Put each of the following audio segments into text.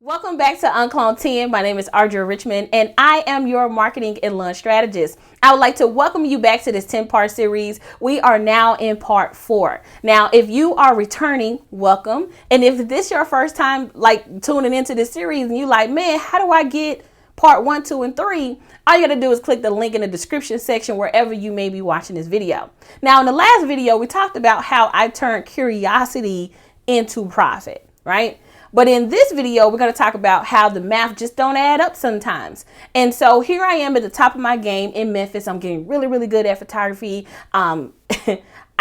Welcome back to UnCloned 10. My name is Audria Richmond, and I am your marketing and launch strategist. I would like to welcome you back to this 10-part series. We are now in part 4. Now, if you are returning, welcome. And if this is your first time tuning into this series and you like, man, how do I get part 1, 2, and 3? All you gotta do is click the link in the description section wherever you may be watching this video. Now, in the last video, we talked about how I turned curiosity into profit, right? But in this video, we're going to talk about how the math just don't add up sometimes. And so here I am at the top of my game in Memphis. I'm getting really, really good at photography.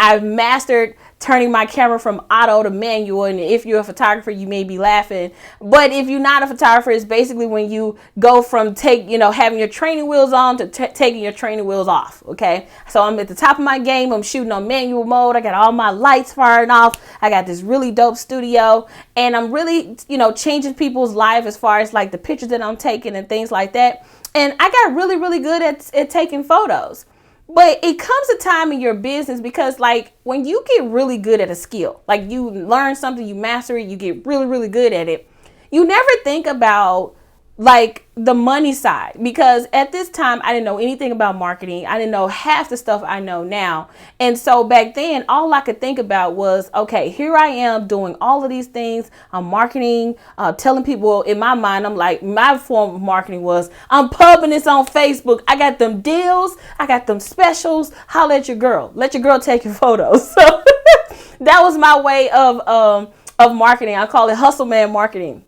I've mastered turning my camera from auto to manual. And if you're a photographer, you may be laughing. But if you're not a photographer, it's basically when you go from having your training wheels on to taking your training wheels off. Okay. So I'm at the top of my game. I'm shooting on manual mode. I got all my lights firing off. I got this really dope studio, and I'm really, changing people's life as far as like the pictures that I'm taking and things like that. And I got really, really good at taking photos. But it comes a time in your business because when you get really good at a skill, like you learn something, you master it, you get really, really good at it, you never think about the money side, because at this time I didn't know anything about marketing. I didn't know half the stuff I know now. And so back then, all I could think about was, okay, here I am doing all of these things. I'm marketing, telling people. In my mind, I'm like, my form of marketing was, I'm pubbing this on Facebook. I got them deals. I got them specials. Holla at your girl. Let your girl take your photos. So that was my way of marketing. I call it hustle man marketing.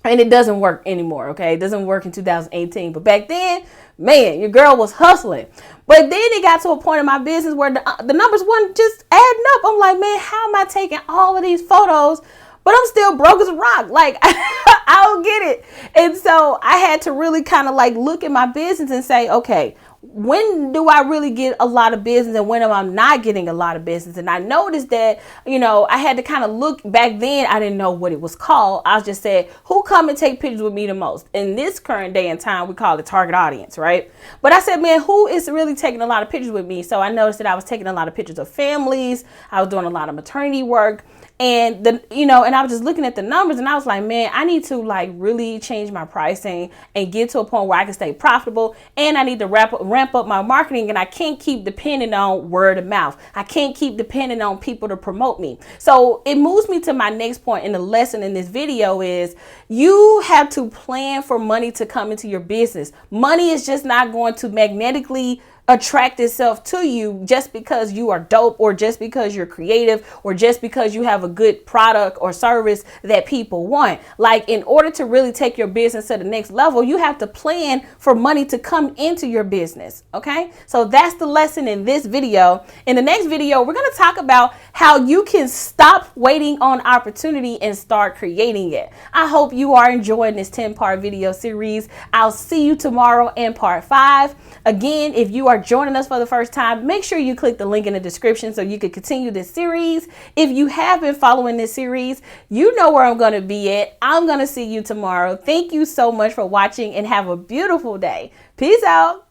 And it doesn't work anymore, okay? It doesn't work in 2018. But back then, man, your girl was hustling. But then it got to a point in my business where the numbers weren't just adding up. I'm like, man, how am I taking all of these photos, but I'm still broke as a rock? I don't get it. And so I had to really kind of look at my business and say, okay, when do I really get a lot of business and when am I not getting a lot of business? And I noticed that, I had to kind of look. Back then, I didn't know what it was called. I just said, who come and take pictures with me the most? In this current day and time, we call it target audience, right? But I said, man, who is really taking a lot of pictures with me? So I noticed that I was taking a lot of pictures of families. I was doing a lot of maternity work. And and I was just looking at the numbers and I was like, man, I need to really change my pricing and get to a point where I can stay profitable. And I need to ramp up my marketing, and I can't keep depending on word of mouth. I can't keep depending on people to promote me. So it moves me to my next point in the lesson in this video is you have to plan for money to come into your business. Money is just not going to magnetically attract itself to you just because you are dope, or just because you're creative, or just because you have a good product or service that people want. In order to really take your business to the next level, you have to plan for money to come into your business. Okay, so that's the lesson in this video. In the next video, we're going to talk about how you can stop waiting on opportunity and start creating it. I hope you are enjoying this 10-part video series. I'll see you tomorrow in part 5. Again, if you are joining us for the first time, make sure you click the link in the description so you can continue this series. If you have been following this series, you know where I'm going to be at. I'm going to see you tomorrow. Thank you so much for watching and have a beautiful day. Peace out.